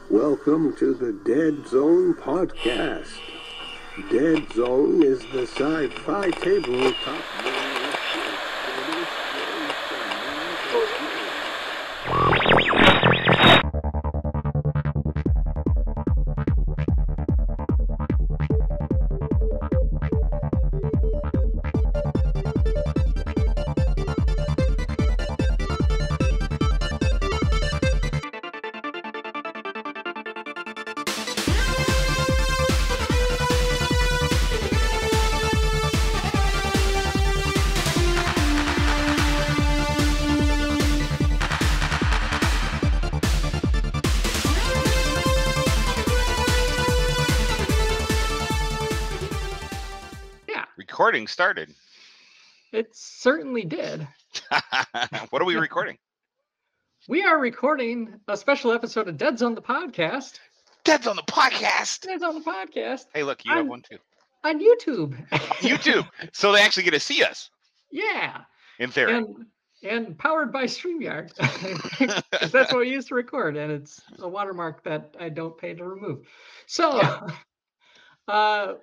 Welcome to the Deadzone podcast. Deadzone is the sci-fi tabletop. Recording started. It certainly did. What are we recording? We are recording a special episode of Deadzone the podcast. Deadzone the podcast. Deadzone the podcast. Hey, look, you have one too. On YouTube. YouTube. So they actually get to see us. Yeah. In theory. And powered by StreamYard. That's what we use to record, and it's a watermark that I don't pay to remove. So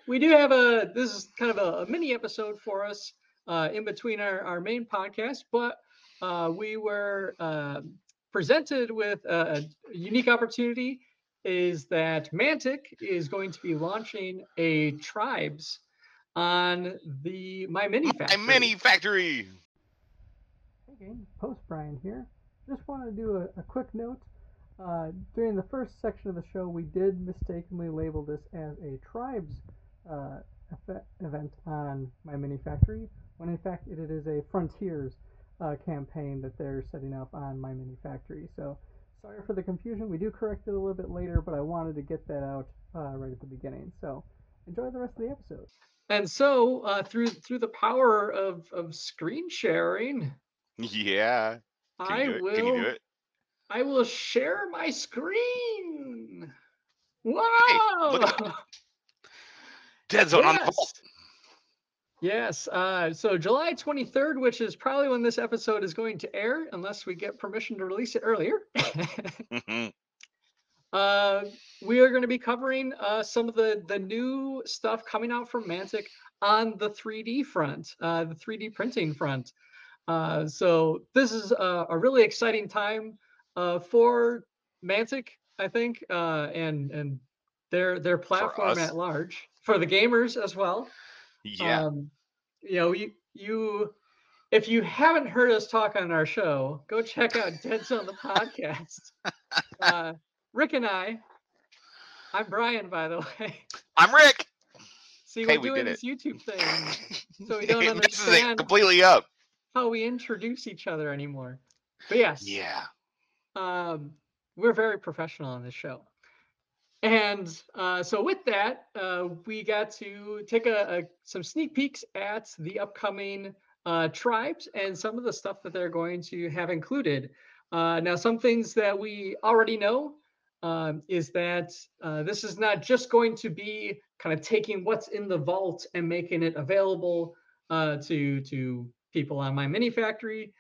we do have this is kind of a mini episode for us in between our main podcast, but we were presented with a unique opportunity, is that Mantic is going to be launching a Tribes on the MyMiniFactory. MyMiniFactory! Okay, Post Brian here. Just want to do a quick note. During the first section of the show, we did mistakenly label this as a Tribes event on MyMiniFactory, when in fact it is a Frontiers campaign that they're setting up on MyMiniFactory. So sorry for the confusion. We do correct it a little bit later, but I wanted to get that out right at the beginning. So enjoy the rest of the episode. And so through the power of screen sharing, yeah, Can you do it? I will share my screen. Wow! Hey, look at that. Deadzone on the vault. Yes. So July 23rd, which is probably when this episode is going to air, unless we get permission to release it earlier. We are going to be covering some of the new stuff coming out from Mantic on the 3D front, the 3D printing front. So this is a really exciting time for Mantic, I think, and their platform at large, for the gamers as well. Yeah. You if you haven't heard us talk on our show, go check out Deadzone the podcast. Rick and I'm Brian, by the way. I'm Rick. See, we're doing this YouTube thing, so we don't understand completely up how we introduce each other anymore. But yes. Yeah. We're very professional on this show. And so with that, we got to take some sneak peeks at the upcoming Tribes and some of the stuff that they're going to have included. Now, some things that we already know is that this is not just going to be kind of taking what's in the vault and making it available to people on MyMiniFactory.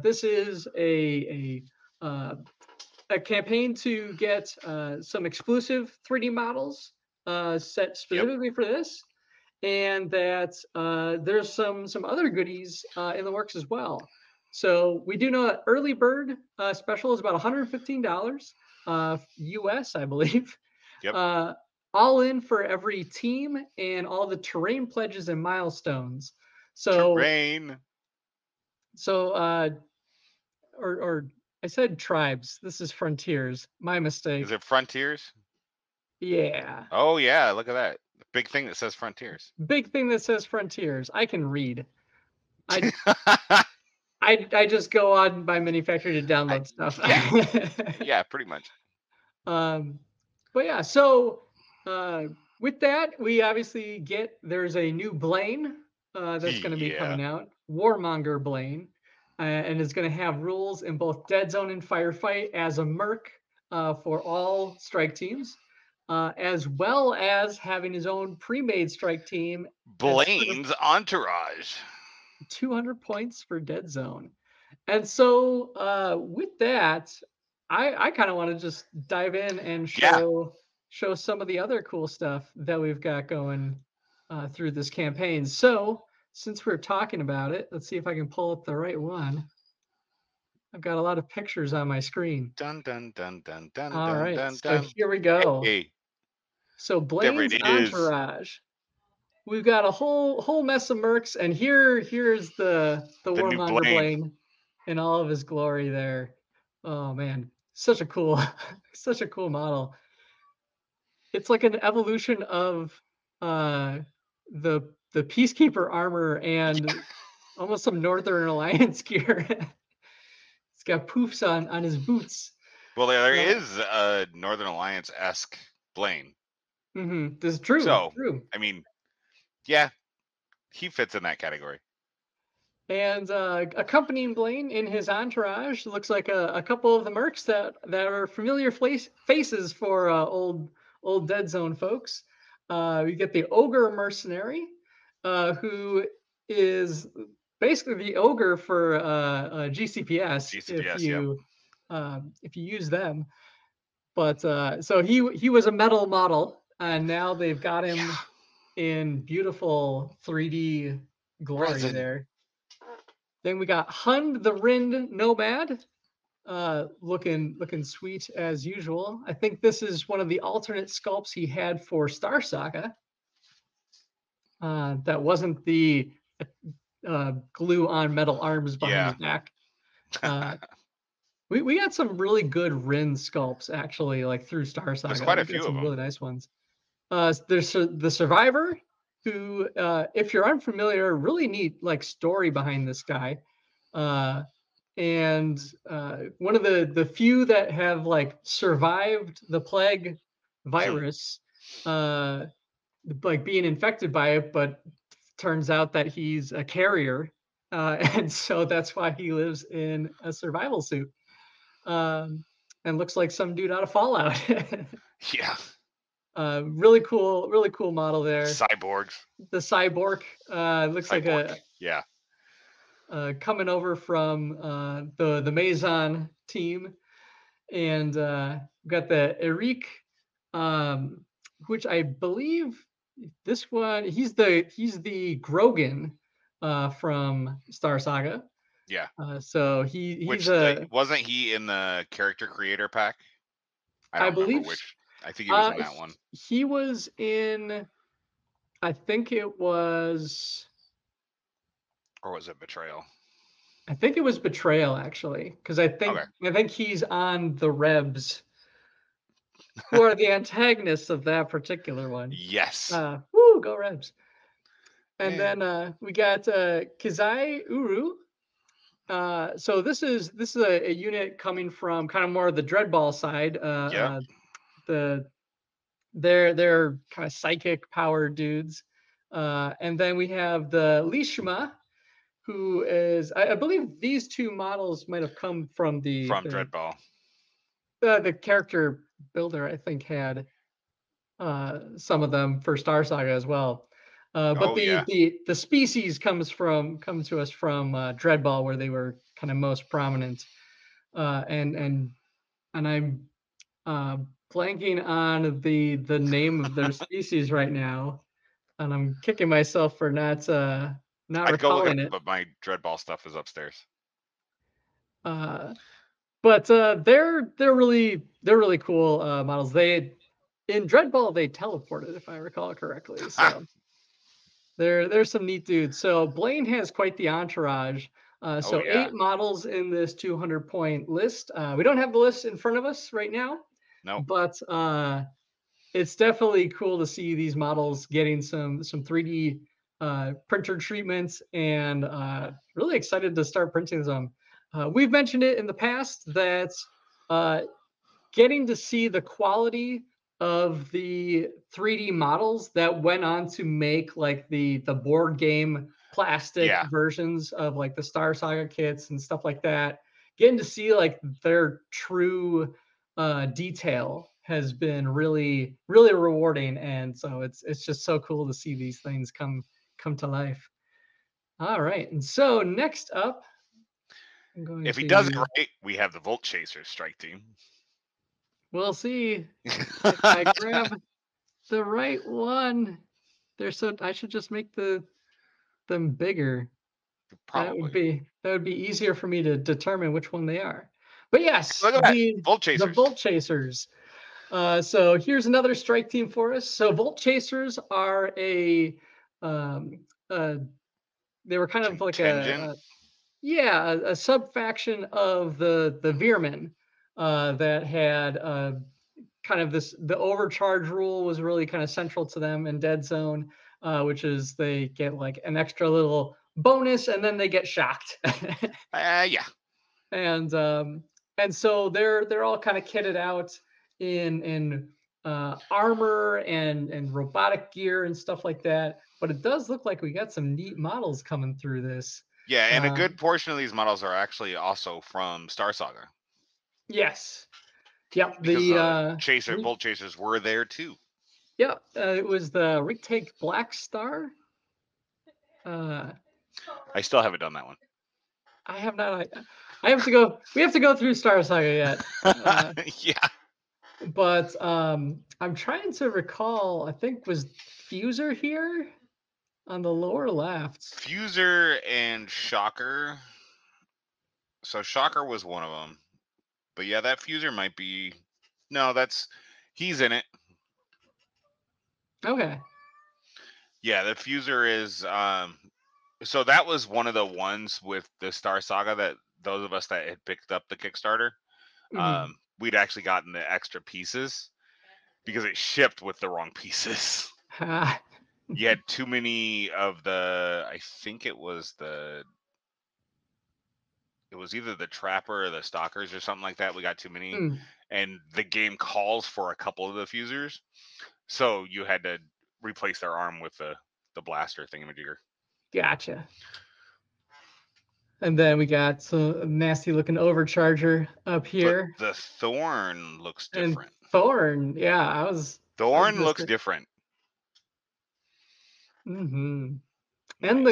This is a campaign to get some exclusive 3D models set specifically for this, and that there's some other goodies in the works as well. So we do know that early bird special is about $115 US, I believe. Yep. All in for every team and all the terrain pledges and milestones. So terrain. So or I said Tribes. This is Frontiers. My mistake. Is it Frontiers? Yeah. Oh, yeah. Look at that. The big thing that says Frontiers. Big thing that says Frontiers. I can read. I just go on MyMiniFactory to download stuff. Yeah, pretty much. But yeah, so with that, we obviously there's a new Blaine that's going to be coming out. Warmonger Blaine. And is going to have rules in both Deadzone and Firefight as a merc for all strike teams, as well as having his own pre-made strike team. Blaine's Entourage. 200 points for Deadzone. And so with that, I kind of want to just dive in and show some of the other cool stuff that we've got going through this campaign. So since we're talking about it, let's see if I can pull up the right one. I've got a lot of pictures on my screen. Dun dun dun dun dun All dun right, dun so dun. here we go. Hey, So there Blaine's it is. entourage. We've got a whole mess of mercs, and here's the new Warmonger Blaine. Blaine in all of his glory there. Oh man, such a cool such a cool model. It's like an evolution of the Peacekeeper armor and almost some Northern Alliance gear. It's got poofs on his boots. Well, there is a Northern Alliance-esque Blaine. This is true. So, true. I mean, yeah, he fits in that category. And accompanying Blaine in his entourage looks like a couple of the mercs that are familiar faces for old Deadzone folks. We get the Ogre Mercenary, who is basically the ogre for GCPS, if you use them. But so he was a metal model, and now they've got him in beautiful 3D glory there. Then we got Hund the Rind Nomad, looking sweet as usual. I think this is one of the alternate sculpts he had for Star Saga. That wasn't the glue on metal arms behind his back. We got some really good Rind sculpts actually, like through Star Saga. There's quite a few of them. Really nice ones. There's the Survivor, who, if you're unfamiliar, really neat like story behind this guy. And one of the few that have like survived the plague virus, like being infected by it, but turns out that he's a carrier, and so that's why he lives in a survival suit, and looks like some dude out of Fallout. Yeah. Really cool model there. Cyborgs. The cyborg looks like coming over from the Maison team, and we've got the Eric, which I believe this one he's the Grogan from Star Saga. Yeah. So he's wasn't he in the character creator pack? I believe which. I think he was in that one. He was in, I think it was... Or was it Betrayal? I think it was Betrayal, actually. Because I think he's on the Rebs, who are the antagonists of that particular one. Yes. Woo, go Rebs. And then we got Kizai Uru. So this is a unit coming from kind of more of the Dreadball side. They're kind of psychic power dudes, and then we have the Lishma, who is I believe these two models might have come from Dreadball. The character builder I think had some of them for Star Saga as well, but the species comes to us from Dreadball, where they were kind of most prominent, and I'm blanking on the name of their species right now, and I'm kicking myself for not recalling it. But my Dreadball stuff is upstairs. But they're really cool models. In Dreadball they teleported, if I recall correctly. So there's some neat dudes. So Blaine has quite the entourage. 8 models in this 200-point list. We don't have the list in front of us right now. No, but it's definitely cool to see these models getting some 3D printer treatments, and really excited to start printing them. We've mentioned it in the past that getting to see the quality of the 3D models that went on to make like the board game plastic versions of like the Star Saga kits and stuff like that, getting to see like their true detail has been really rewarding, and so it's just so cool to see these things come to life. All right, and so next up If he does it right, we have the Volt Chasers strike team. We'll see. If I grab the right one. I should just make them bigger. Probably. That would be easier for me to determine which one they are. But yes, Look at that. Volt Chasers. The Volt Chasers. So here's another strike team for us. So Volt Chasers are they were kind of like a sub faction of the Veermen that had kind of the overcharge rule was really kind of central to them in Deadzone, which is they get like an extra little bonus and then they get shocked. Yeah. And so they're all kind of kitted out in armor and robotic gear and stuff like that. But it does look like we got some neat models coming through this. Yeah, and a good portion of these models are actually also from Star Saga. Yes. Yep. Because Volt Chasers were there too. Yep. It was the retake Black Star. I still haven't done that one. I have not. I have to go. We have to go through Star Saga yet. Yeah. But I'm trying to recall. I think was Fuser here on the lower left. Fuser and Shocker. So Shocker was one of them. But yeah, that Fuser might be. No, he's in it. Okay. Yeah, the Fuser is. So that was one of the ones with the Star Saga that those of us that had picked up the Kickstarter, we'd actually gotten the extra pieces because it shipped with the wrong pieces. You had too many of I think it was either the Trapper or the Stalkers or something like that. We got too many, and the game calls for a couple of the Fusers, so you had to replace their arm with the blaster thingamajigger. Gotcha. And then we got some nasty looking Overcharger up here. But the Thorn looks different. And Thorn, yeah, Thorn looks different. Mm-hmm. Nice. And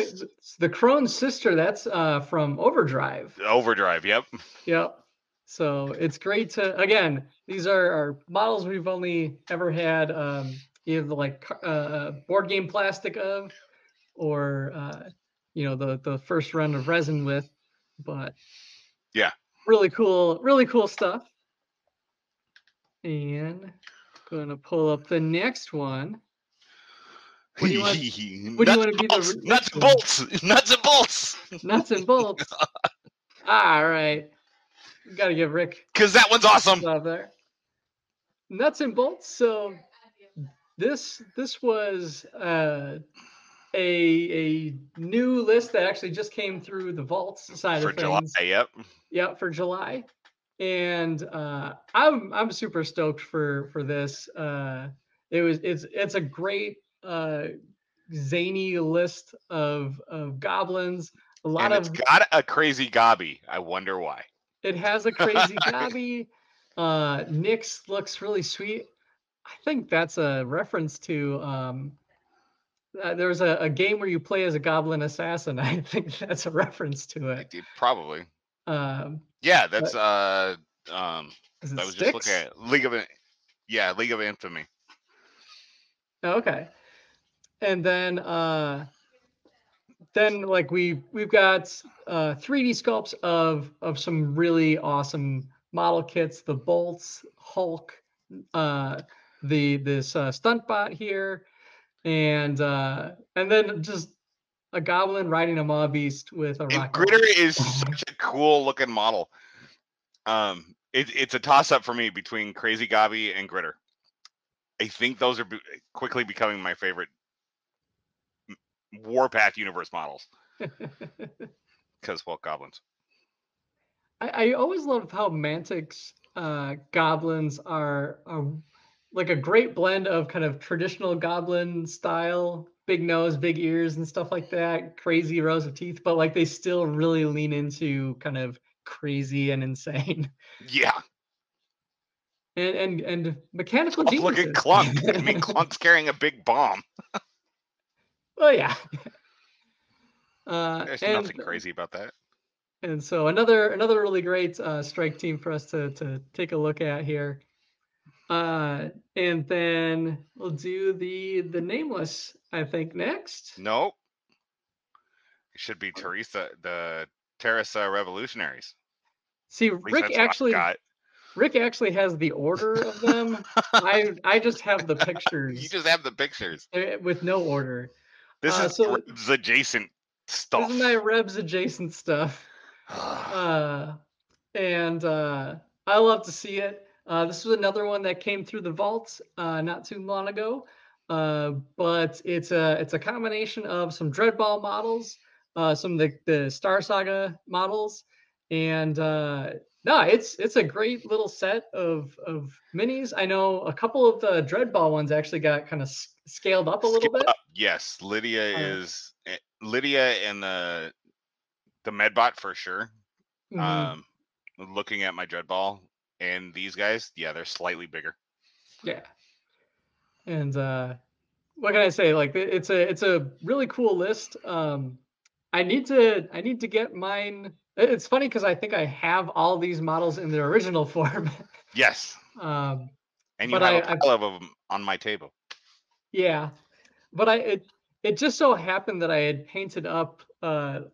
the Crone's sister, that's from Overdrive. Overdrive, yep. Yep. So it's great again, these are models we've only ever had either like board game plastic of, or the first run of resin with, but yeah, really cool stuff. And gonna pull up the next one. What do you want to be the nuts and bolts? Nuts and bolts. Nuts and bolts. All right, gotta give Rick because that one's awesome. Love there. Nuts and bolts. So this was a new list that actually just came through the vaults side of things. July, yep, for July, and I'm super stoked for this. It's a great zany list of goblins. It's got a crazy gobby. I wonder why. It has a crazy gobby. Nyx looks really sweet. I think that's a reference to there's a game where you play as a goblin assassin. I think that's a reference to it. Probably. Yeah, that's I was just looking at League of Infamy. Okay. And then like we've got 3D sculpts of some really awesome model kits, the Bolts, Hulk, this stunt bot here, and then just a goblin riding a maw beast with a rocket. Gritter is such a cool looking model. It's a toss up for me between Crazy Gobby and Gritter. I think those are quickly becoming my favorite Warpath universe models. Because, well, goblins. I always love how Mantic's goblins are like a great blend of kind of traditional goblin style, big nose, big ears, and stuff like that, crazy rows of teeth, but like they still really lean into kind of crazy and insane. Yeah. And mechanical geniuses. Look at Clunk. I mean, Clunk's carrying a big bomb. Well, yeah. There's nothing crazy about that. And so another really great strike team for us to take a look at here. And then we'll do the nameless, I think, next. Nope. It should be the Teresa Revolutionaries. See, At least that's what I've got. Rick actually has the order of them. I just have the pictures. You just have the pictures with no order. This is Rebs adjacent stuff. This is my Rebs adjacent stuff. And I love to see it. This was another one that came through the vault not too long ago. But it's a combination of some Dreadball models, some of the Star Saga models, and no, it's a great little set of minis. I know a couple of the Dreadball ones actually got kind of scaled up a little bit. Yes, Lydia and the Medbot for sure. Mm-hmm. Looking at my Dreadball and these guys, yeah, they're slightly bigger. Yeah. And what can I say? Like, it's a really cool list. I need to get mine. It's funny because I think I have all these models in their original form. Yes. And you have a pile of them on my table. Yeah, but it just so happened that I had painted up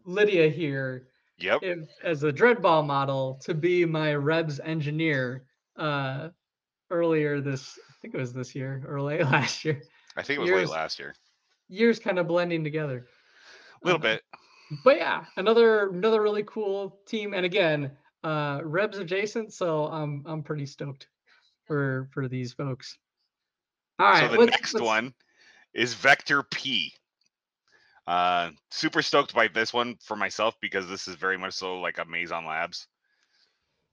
Lydia here. Yep. As a Dreadball model to be my Rebs engineer earlier this, I think it was this year or late last year. I think it was late last year. Years kind of blending together. A little bit. But yeah, another really cool team, and again, Rebs adjacent, so I'm pretty stoked for these folks. All right. So the next one is Vector P. Super stoked by this one for myself because this is very much so like a Maison Labs.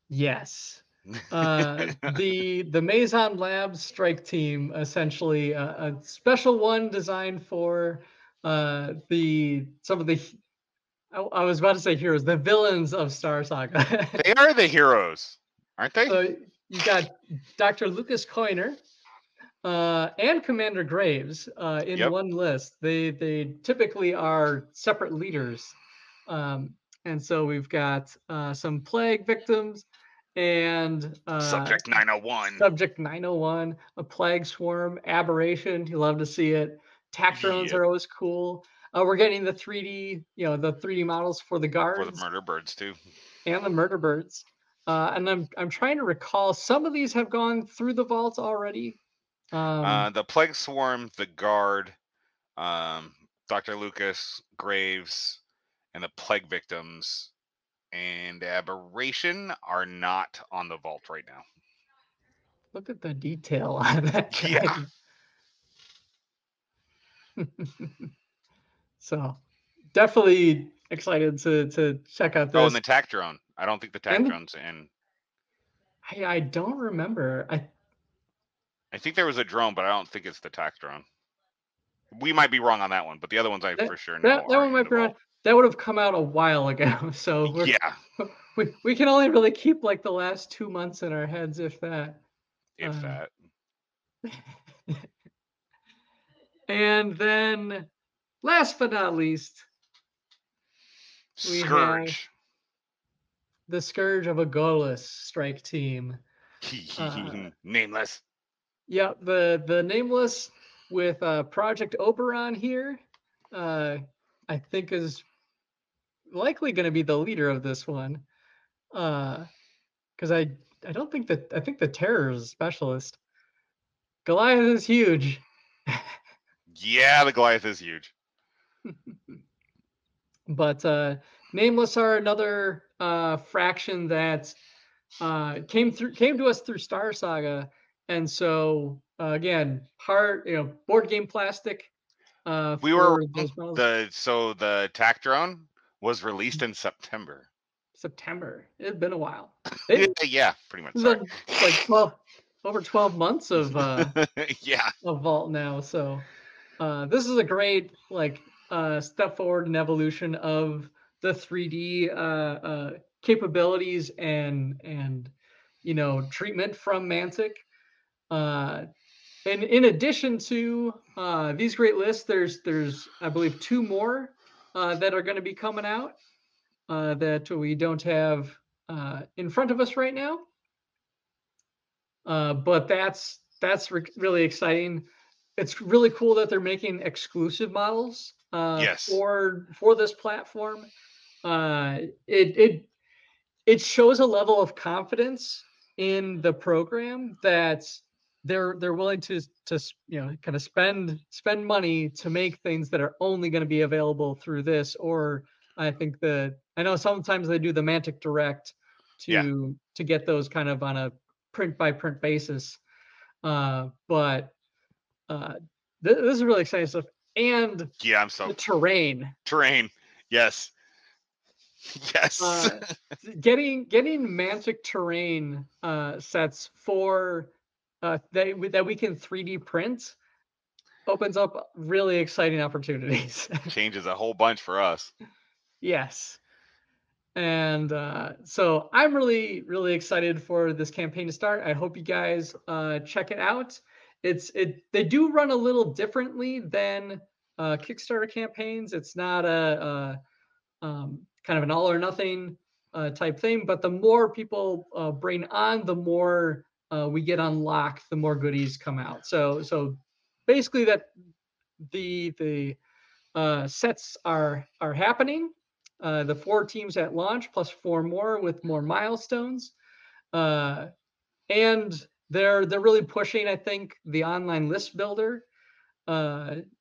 Yes. The Maison Labs strike team, essentially a special one designed for some of the, I was about to say heroes, the villains of Star Saga. They are the heroes, aren't they? So you got Dr. Lucas Coiner and Commander Graves in one list. They typically are separate leaders. And so we've got some plague victims and Subject 901. Subject 901, a plague swarm, aberration. You love to see it. Tac drones are always cool. We're getting the 3D, the 3D models for the guards. For the murder birds too. And the murder birds. And I'm trying to recall, some of these have gone through the vault already. The plague swarm, the guard, Dr. Lucas, Graves, and the plague victims and aberration are not on the vault right now. Look at the detail on that. Yeah. So definitely excited to check out this. Oh, and the tac drone. I don't think the tac drone's in. I don't remember. I think there was a drone, but I don't think it's the tac drone. We might be wrong on that one, but the other ones I for sure know. That one might be wrong. That would have come out a while ago. So yeah, we can only really keep like the last 2 months in our heads, if that. If that. And then, last but not least, we have the Scourge of a Goalless strike team. Nameless. Yeah, the Nameless with Project Oberon here, I think is likely going to be the leader of this one, because I think the Terror is a specialist. Goliath is huge. Yeah, the Goliath is huge. But Nameless are another fraction that came to us through Star Saga, and so again, board game plastic. The tac drone was released in September. It had been a while. Yeah, pretty much. Sorry. Like over 12 months of yeah, of Vault now. So this is a great step forward in evolution of the 3D capabilities and treatment from Mantic. And in addition to these great lists, there's I believe 2 more that are going to be coming out. that we don't have in front of us right now. But that's really exciting. It's really cool that they're making exclusive models Yes. for this platform. It shows a level of confidence in the program that they're willing to kind of spend money to make things that are only going to be available through this. Or I know sometimes they do the Mantic Direct to get those kind of on a print by print basis. But this is really exciting stuff. And yeah, I'm so the terrain. Yes. Yes. Getting Mantic terrain sets for that we can 3D print opens up really exciting opportunities. Changes a whole bunch for us. Yes. And so I'm really, really excited for this campaign to start. I hope you guys check it out. They do run a little differently than Kickstarter campaigns. It's not a kind of an all or nothing type thing, but the more people bring on, the more we get unlocked, the more goodies come out. So basically that the sets are happening. The 4 teams at launch plus 4 more with more milestones, and they're really pushing. I think the online list builder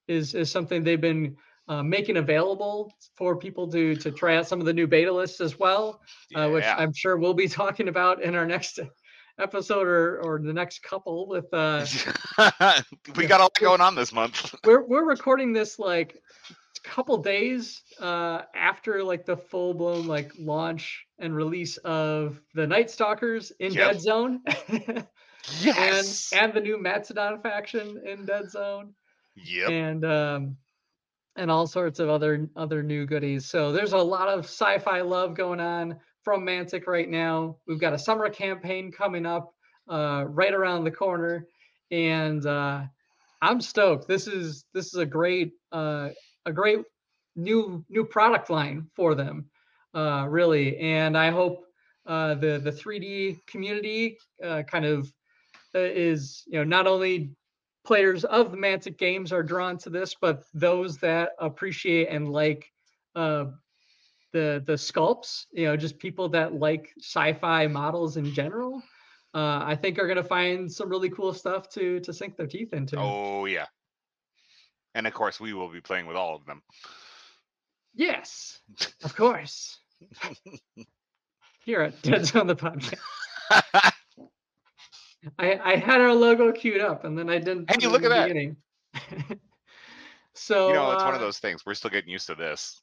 is something they've been making available for people to try out some of the new beta lists as well, which I'm sure we'll be talking about in our next episode or the next couple. With we got a lot going on this month. We're recording this like a couple days after like the full blown like launch and release of the Night Stalkers in Deadzone. Yes. and the new Mastodon faction in Deadzone. Yep. And all sorts of other new goodies. So there's a lot of sci-fi love going on from Mantic right now. We've got a summer campaign coming up right around the corner, and I'm stoked. This is a great new product line for them, really. And I hope the 3D community kind of is not only players of the Mantic games are drawn to this, but those that appreciate and like the sculpts, just people that like sci-fi models in general, I think are going to find some really cool stuff to sink their teeth into. Oh yeah. And of course we will be playing with all of them. Yes, of course. Here at Deadzone the podcast. I had our logo queued up and then I didn't. Hey, look at that. So it's one of those things. We're still getting used to this.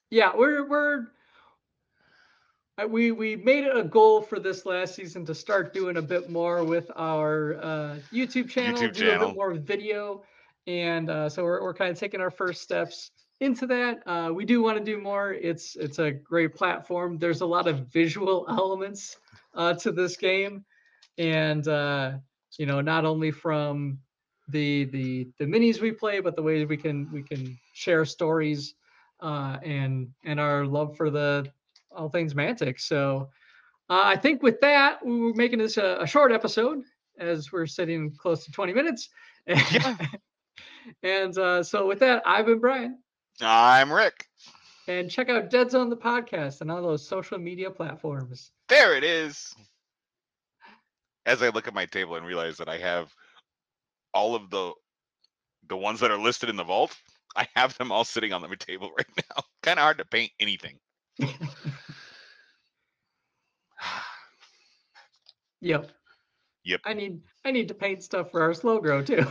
Yeah, we made it a goal for this last season to start doing a bit more with our YouTube channel, a bit more video, and so we're kind of taking our first steps into that. We do want to do more. It's a great platform. There's a lot of visual elements to this game, and not only from the minis we play, but the ways we can share stories and our love for all things Mantic. So I think with that, we're making this a short episode as we're sitting close to 20 minutes. And so with that, I've been Brian. I'm Rick. And check out Deadzone the podcast and all those social media platforms. There it is. As I look at my table and realize that I have all of the ones that are listed in the vault, I have them all sitting on the table right now. Kind of hard to paint anything. Yep. I need to paint stuff for our slow grow too.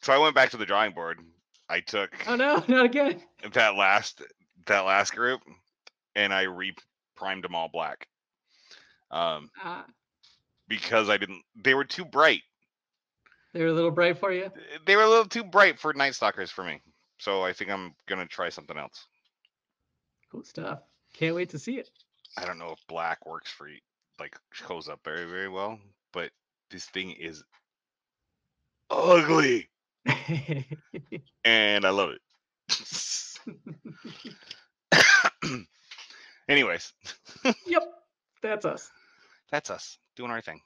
So I went back to the drawing board. I took oh no, not again. That last group, and I re-primed them all black. Because they were too bright. They were a little bright for you? They were a little too bright for Night Stalkers for me. So I think I'm gonna try something else. Cool stuff. Can't wait to see it. I don't know if black works for you, like shows up very, very well, but this thing is ugly. And I love it. Anyways. Yep. That's us. That's us doing our thing.